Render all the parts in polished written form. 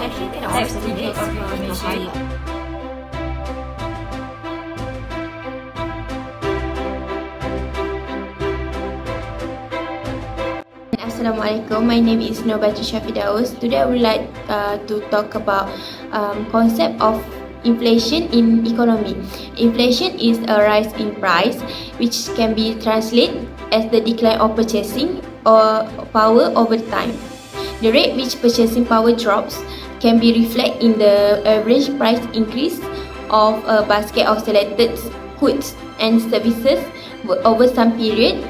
types degree of information. Assalamualaikum. My name is Nur Batrisyia Firdaus. Today I would like to talk about concept of inflation in economy. Inflation is a rise in price, which can be translated as the decline of purchasing or power over time. The rate which purchasing power drops can be reflected in the average price increase of a basket of selected goods and services over some period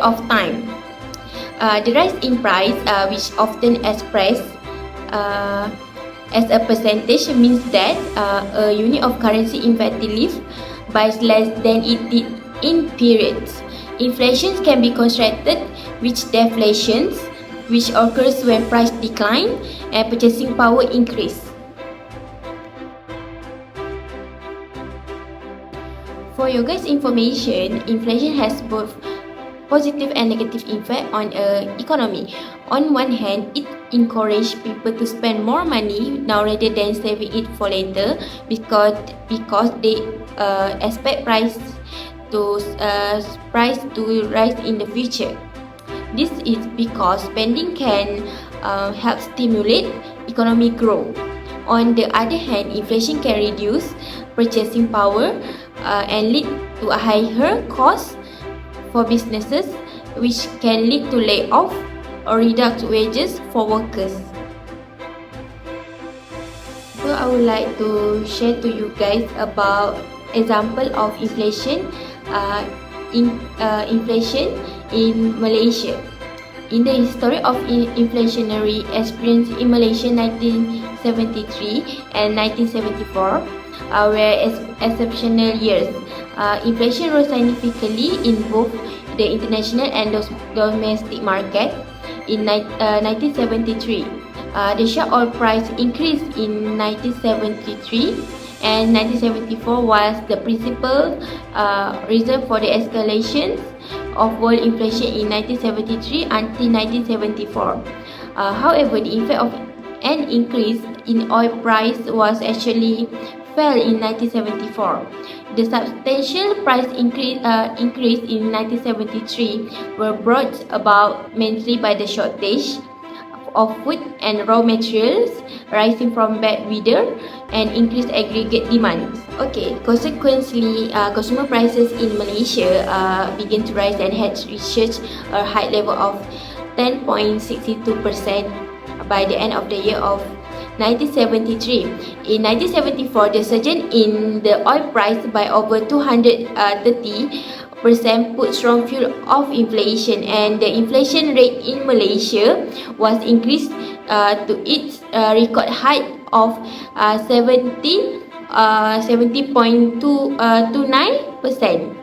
of time. The rise in price, which often expressed as a percentage, means that a unit of currency effectively buys less than it did in periods. Inflation can be constructed with deflations, which occurs when price decline and purchasing power increase. For your guys' information, inflation has both positive and negative effect on economy. On one hand, it encourages people to spend more money now rather than saving it for later because they expect price to rise in the future. This is because spending can help stimulate economic growth. On the other hand, inflation can reduce purchasing power and lead to a higher cost for businesses, which can lead to layoff or reduce wages for workers. So I would like to share to you guys about example of inflation in Malaysia. In the history of inflationary experience in Malaysia, 1973 and 1974 were exceptional years. Inflation rose significantly in both the international and domestic market. In 1973, the sharp oil price increase in 1973 and 1974 was the principal reason for the escalation of world inflation in 1973 until 1974. However, the effect of an increase in oil price was actually fell in 1974. The substantial price increase in 1973 were brought about mainly by the shortage of food and raw materials rising from bad weather and increased aggregate demand. Okay, consequently, consumer prices in Malaysia began to rise and had reached a high level of 10.62% by the end of the year of 1973. In 1974, the surge in the oil price by over 230% put strong fuel of inflation, and the inflation rate in Malaysia was increased to its record height of 70.29%.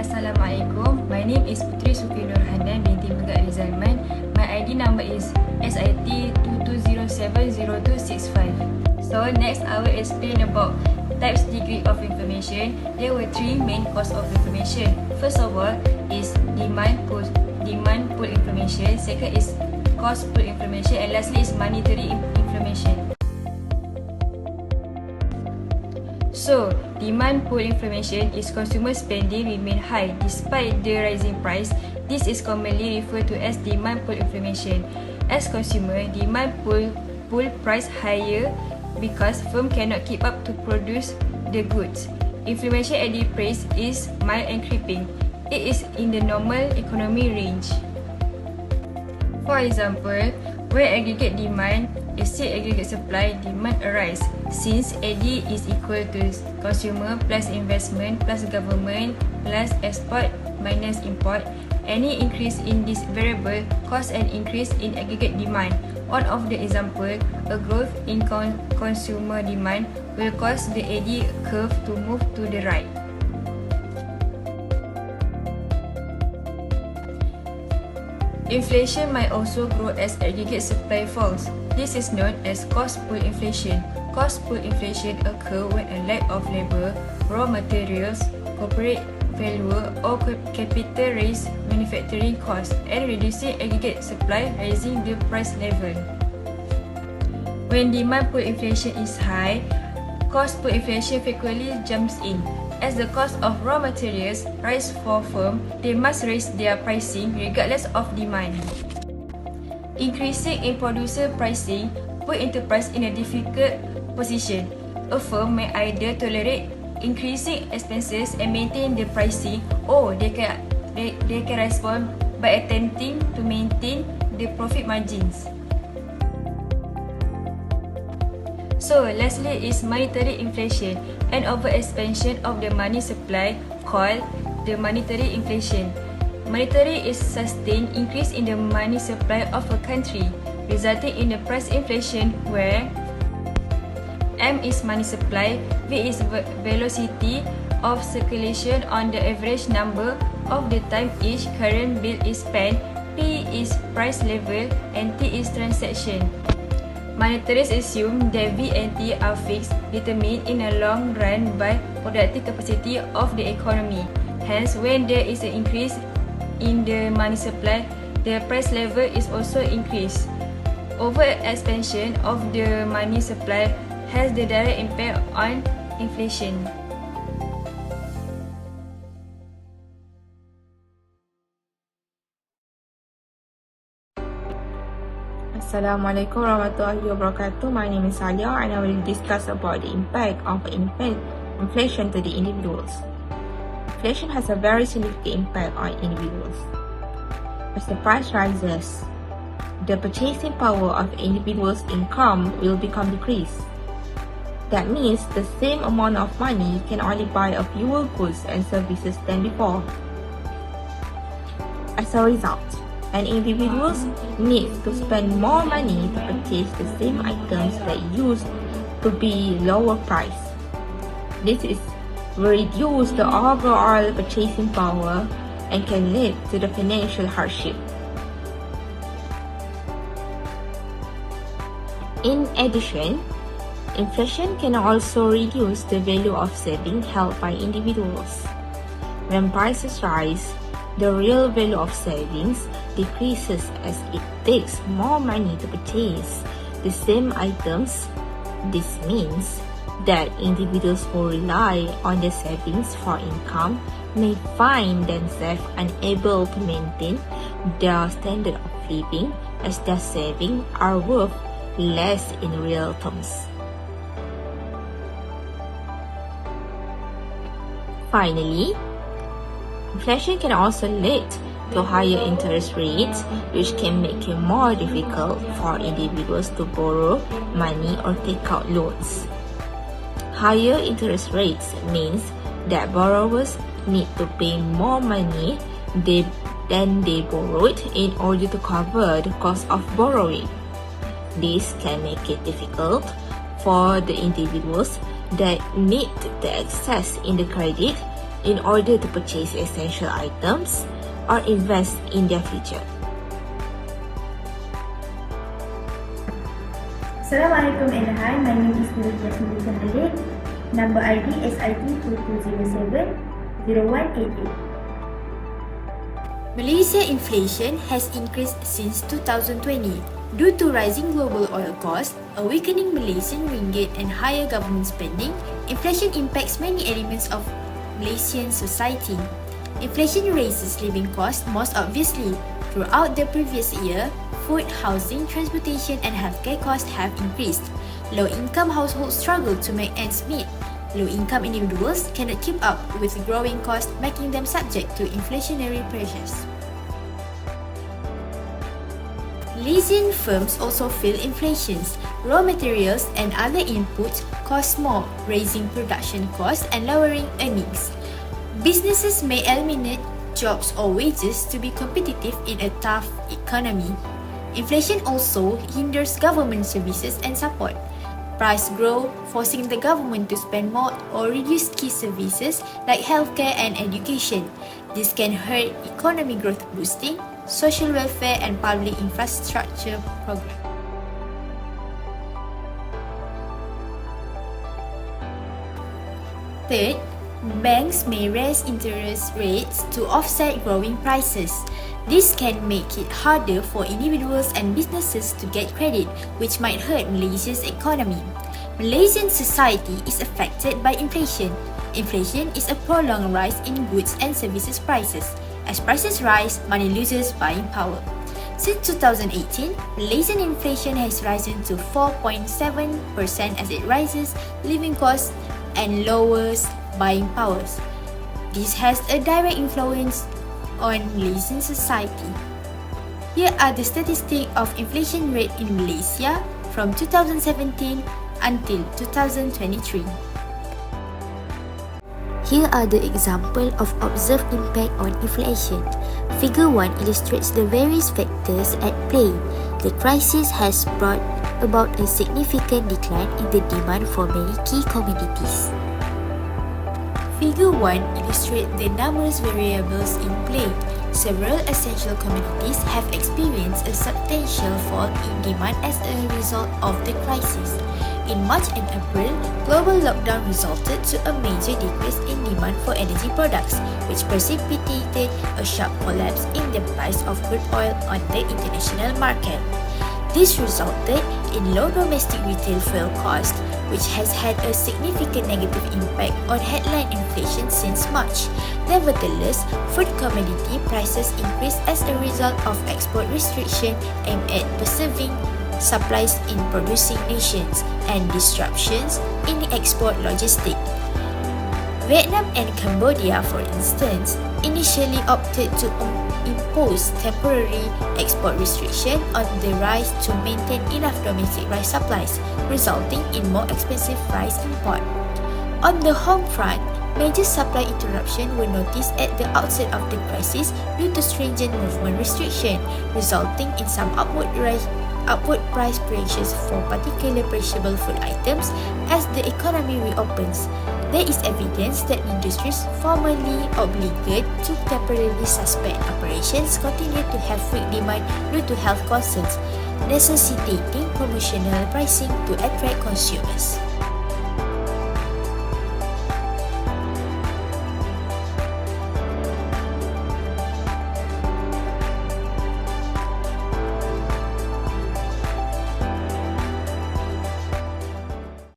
Assalamualaikum. My name is Puteri Sufi Nurhanan binti Megat Rizalman. My ID number is SIT 22070265. So next I will explain about types degree of information. There were three main causes of information. First of all is demand pull information. Second is cost pull information, and lastly is monetary information. So, demand pull information is consumer spending remain high despite the rising price. This is commonly referred to as demand pull information. As consumer, demand pull price higher because firm cannot keep up to produce the goods. Inflation at the price is mild and creeping. It is in the normal economy range. For example, where aggregate demand exceeds aggregate supply, demand arise. Since AD is equal to consumer plus investment plus government plus export minus import, any increase in this variable cause an increase in aggregate demand. One of the example, a growth in consumer demand will cause the AD curve to move to the right. Inflation might also grow as aggregate supply falls. This is known as cost pull inflation. Cost pull inflation occurs when a lack of labor, raw materials, corporate value or capital raise manufacturing costs and reducing aggregate supply, raising the price level. When demand pull inflation is high, cost pull inflation frequently jumps in. As the cost of raw materials rise for firms, they must raise their pricing regardless of demand. Increasing in producer pricing put enterprise in a difficult position. A firm may either tolerate increasing expenses and maintain the pricing, or they can respond by attempting to maintain the profit margins. So, lastly is monetary inflation, an overexpansion of the money supply called the monetary inflation. Monetary is sustained increase in the money supply of a country, resulting in a price inflation where M is money supply, V is velocity of circulation on the average number of the time each current bill is spent, P is price level, and T is transaction. Monetarists assume that V and T are fixed, determined in the long run by productive capacity of the economy. Hence, when there is an increase in the money supply, the price level is also increased. Overexpansion of the money supply has the direct impact on inflation. Assalamualaikum warahmatullahi wabarakatuh. My name is Alya and I will discuss about the impact of inflation to the individuals. Inflation has a very significant impact on individuals. As the price rises, the purchasing power of individuals' income will become decreased. That means the same amount of money can only buy a fewer goods and services than before. As a result, an individual needs to spend more money to purchase the same items that used to be lower price. This will reduce the overall purchasing power and can lead to the financial hardship. In addition, inflation can also reduce the value of savings held by individuals. When prices rise, the real value of savings decreases as it takes more money to purchase the same items. This means that individuals who rely on their savings for income may find themselves unable to maintain their standard of living as their savings are worth less in real terms. Finally, inflation can also lead to higher interest rates, which can make it more difficult for individuals to borrow money or take out loans. Higher interest rates means that borrowers need to pay more money than they borrowed in order to cover the cost of borrowing. This can make it difficult for the individuals that need the access in the credit in order to purchase essential items or invest in their future. Assalamualaikum everyone. My name is Nurul from Halid. Number ID SIT 2207-0188. Malaysia inflation has increased since 2020 due to rising global oil costs, a weakening Malaysian ringgit and higher government spending. Inflation impacts many elements of Malaysian society. Inflation raises living costs most obviously. Throughout the previous year, food, housing, transportation and healthcare costs have increased. Low-income households struggle to make ends meet. Low-income individuals cannot keep up with growing costs, making them subject to inflationary pressures. Malaysian firms also feel inflations. Raw materials and other inputs cost more, raising production costs and lowering earnings. Businesses may eliminate jobs or wages to be competitive in a tough economy. Inflation also hinders government services and support. Prices grow, forcing the government to spend more or reduce key services like healthcare and education. This can hurt economic growth boosting, social welfare and public infrastructure programs. Third, banks may raise interest rates to offset growing prices. This can make it harder for individuals and businesses to get credit, which might hurt Malaysia's economy. Malaysian society is affected by inflation. Inflation is a prolonged rise in goods and services prices. As prices rise, money loses buying power. Since 2018, Malaysian inflation has risen to 4.7% as it rises living costs and lowers buying powers. This has a direct influence on Malaysian society. Here are the statistics of inflation rate in Malaysia from 2017 until 2023. Here are the example of observed impact on inflation. Figure 1 illustrates the various factors at play. The crisis has brought about a significant decline in the demand for many key commodities. Figure 1 illustrates the numerous variables in play. Several essential commodities have experienced a substantial fall in demand as a result of the crisis. In March and April, global lockdown resulted to a major decrease in demand for energy products, which precipitated a sharp collapse in the price of crude oil on the international market. This resulted in low domestic retail fuel cost, which has had a significant negative impact on headline inflation since March. Nevertheless, food commodity prices increased as a result of export restriction aimed at preserving supplies in producing nations and disruptions in the export logistics. Vietnam and Cambodia, for instance, initially opted to impose temporary export restriction on the rice to maintain enough domestic rice supplies, resulting in more expensive rice import. On the home front, major supply interruptions were noticed at the outset of the crisis due to stringent movement restriction, resulting in some upward price pressures for particular perishable food items as the economy reopens. There is evidence that industries formerly obliged to temporarily suspend operations continue to have weak demand due to health concerns, necessitating promotional pricing to attract consumers.